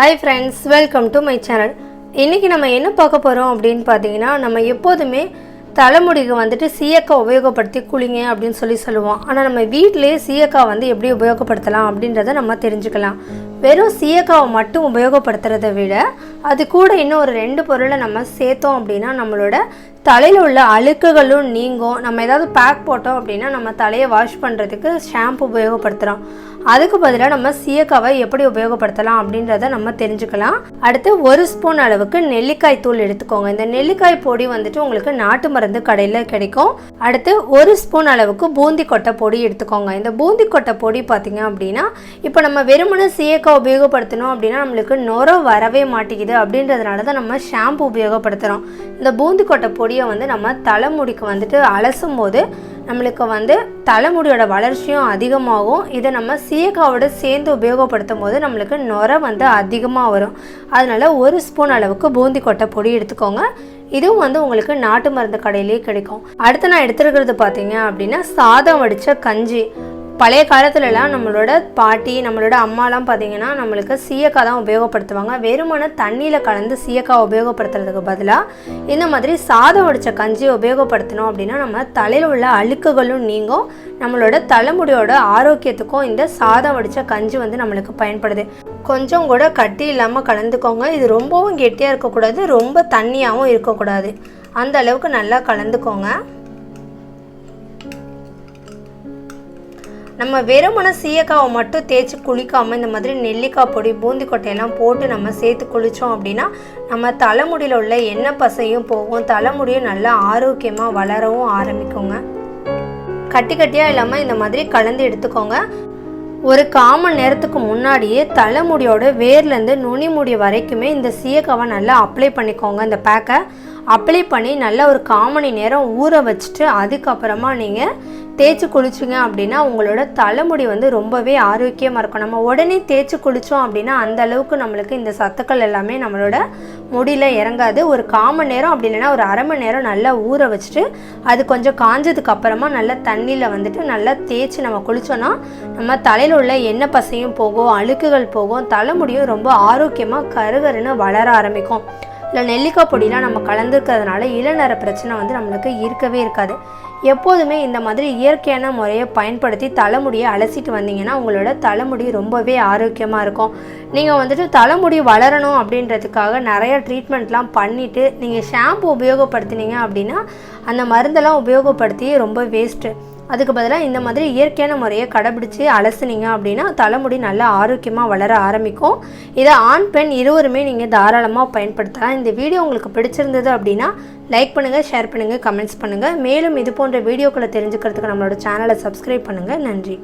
Hi friends, welcome to my channel. இன்னைக்கு நம்ம என்ன பார்க்க போறோம் அப்படினு பாத்தீங்கன்னா நம்ம எப்போதுமே தலைமுடிக்கு வந்துட்டு சீயக்காய் உபயோகப்படுத்தி குளிங்க அப்படினு சொல்லுவோம். ஆனா நம்ம வீட்லயே சீயக்காய் வந்து எப்படி உபயோகப்படுத்தலாம் அப்படின்றதை நம்ம தெரிஞ்சுக்கலாம். வெறும் சீயக்காவை மட்டும் உபயோகப்படுத்துறதை விட அது கூட இன்னும் ஒரு 2 பொருளை நம்ம சேர்த்தோம் அப்படினா நம்மளோட தலையில உள்ள அழுக்குகளும் நீங்கும். நம்ம ஏதாவது பேக் போட்டோம் அப்படினா நம்ம தலையை வாஷ் பண்றதுக்கு ஷாம்பு உபயோகப்படுத்துறோம். அதுக்கு பதிலா நம்ம சீயக்காவை எப்படி உபயோகப்படுத்தலாம் அப்படின்றதை நம்ம தெரிஞ்சுக்கலாம். அடுத்து 1 ஸ்பூன் அளவுக்கு நெல்லிக்காய் தூள் எடுத்துக்கோங்க. இந்த நெல்லிக்காய் பொடி வந்துட்டு உங்களுக்கு நாட்டு மருந்து கடையில் கிடைக்கும். அடுத்து 1 ஸ்பூன் அளவுக்கு பூந்தி கொட்டை பொடி எடுத்துக்கோங்க. இந்த பூந்தி கொட்டை பொடி பார்த்தீங்க அப்படின்னா இப்போ நம்ம வெறுமனே சீயக்காய் உபயோகப்படுத்தணும் அப்படின்னா நம்மளுக்கு நுர வரவே மாட்டேங்குது. அப்படின்றதுனால தான் நம்ம ஷாம்பு உபயோகப்படுத்துகிறோம். இந்த பூந்தி கொட்டை பொடியை வந்து நம்ம தலைமுடிக்கு வந்துட்டு அலசும் போது நம்மளுக்கு வந்து தலைமுடியோட வளர்ச்சியும் அதிகமாகும். இதை நம்ம சீயக்காவோட சேர்ந்து உபயோகப்படுத்தும் போது நம்மளுக்கு நுர வந்து அதிகமாக வரும். அதனால 1 ஸ்பூன் அளவுக்கு பூந்தி கொட்டை பொடி எடுத்துக்கோங்க. இதுவும் வந்து உங்களுக்கு நாட்டு மருந்து கடையிலேயே கிடைக்கும். அடுத்து நான் எடுத்துருக்கிறது பார்த்தீங்க அப்படின்னா சாதம் வடித்த கஞ்சி. பழைய காலத்துலலாம் நம்மளோட பாட்டி நம்மளோட அம்மாலாம் பார்த்தீங்கன்னா நம்மளுக்கு சீயக்காய் தான் உபயோகப்படுத்துவாங்க. வெறுமனே தண்ணியில் கலந்து சீயக்காய் உபயோகப்படுத்துறதுக்கு பதிலாக இந்த மாதிரி சாதம் வடித்த கஞ்சியை உபயோகப்படுத்தணும் அப்படின்னா நம்ம தலையில் உள்ள அழுக்குகளும் நீங்கும். நம்மளோட தலைமுடியோட ஆரோக்கியத்துக்கும் இந்த சாதம் வடித்த கஞ்சி வந்து நம்மளுக்கு பயன்படுது. கொஞ்சம் கூட கட்டி இல்லாமல் கலந்துக்கோங்க. இது ரொம்பவும் கெட்டியாக இருக்கக்கூடாது, ரொம்ப தண்ணியாகவும் இருக்கக்கூடாது. அந்த அளவுக்கு நல்லா கலந்துக்கோங்க. நம்ம வெறுமனே சீயக்காவை மட்டும் தேய்ச்சி குளிக்காமல் இந்த மாதிரி நெல்லிக்காய் பொடி பூந்தி கொட்டையெல்லாம் போட்டு நம்ம சேர்த்து குளித்தோம் அப்படின்னா நம்ம தலைமுடியில் உள்ள எண்ணெய் பசையும் போகும், தலைமுடியும் நல்லா ஆரோக்கியமாக வளரவும் ஆரம்பிக்குங்க. கட்டி கட்டியாக இல்லாமல் இந்த மாதிரி கலந்து எடுத்துக்கோங்க. ஒரு 1/4 மணி நேரத்துக்கு முன்னாடியே தலைமுடியோட வேர்லேருந்து நுனி முடி வரைக்குமே இந்த சீயக்காவை நல்லா அப்ளை பண்ணிக்கோங்க. இந்த பேக்கை அப்ளை பண்ணி நல்லா ஒரு 1/4 மணி நேரம் ஊற வச்சுட்டு அதுக்கப்புறமா நீங்கள் தேய்ச்சி குளிச்சிங்க அப்படின்னா உங்களோட தலைமுடி வந்து ரொம்பவே ஆரோக்கியமாக இருக்கும். நம்ம உடனே தேய்ச்சி குளித்தோம் அப்படின்னா அந்த அளவுக்கு நம்மளுக்கு இந்த சத்துக்கள் எல்லாமே நம்மளோட முடியில் இறங்காது. ஒரு 1/4 மணி நேரம் அப்படி இல்லைன்னா ஒரு 1/2 மணி நேரம் நல்லா ஊற வச்சுட்டு அது கொஞ்சம் காஞ்சதுக்கு அப்புறமா நல்லா தண்ணியில் வந்துட்டு நல்லா தேய்ச்சி நம்ம குளித்தோன்னா நம்ம தலையில் உள்ள எண்ணெய் பசையும் போகும், அழுக்குகள் போகும், தலைமுடியும் ரொம்ப ஆரோக்கியமாக கருகருன்னு வளர ஆரம்பிக்கும். இல்லை நெல்லிக்காய் பொடியெலாம் நம்ம கலந்துருக்கிறதுனால இளநர பிரச்சனை வந்து நம்மளுக்கு இருக்கவே இருக்காது. எப்போதுமே இந்த மாதிரி இயற்கையான முறையை பயன்படுத்தி தலைமுடியை அலசிட்டு வந்தீங்கன்னா உங்களோட தலைமுடி ரொம்பவே ஆரோக்கியமாக இருக்கும். நீங்கள் வந்துட்டு தலைமுடி வளரணும் அப்படின்றதுக்காக நிறைய ட்ரீட்மெண்ட்லாம் பண்ணிவிட்டு நீங்கள் ஷாம்பு உபயோகப்படுத்தினீங்க அப்படின்னா அந்த மருந்தெல்லாம் உபயோகப்படுத்தி ரொம்ப வேஸ்ட்டு. அதுக்கு பதிலாக இந்த மாதிரி இயற்கையான முறையை கடைபிடிச்சி அலசுனீங்க அப்படின்னா தலைமுடி நல்லா ஆரோக்கியமாக வளர ஆரம்பிக்கும். இதை ஆண் பெண் இருவருமே நீங்கள் தாராளமாக பயன்படுத்தலாம். இந்த வீடியோ உங்களுக்கு பிடிச்சிருந்தது அப்படின்னா லைக் பண்ணுங்கள், ஷேர் பண்ணுங்கள், கமெண்ட்ஸ் பண்ணுங்கள். மேலும் இது போன்ற வீடியோக்களை தெரிஞ்சுக்கிறதுக்கு நம்மளோட சேனலை சப்ஸ்கிரைப் பண்ணுங்கள். நன்றி.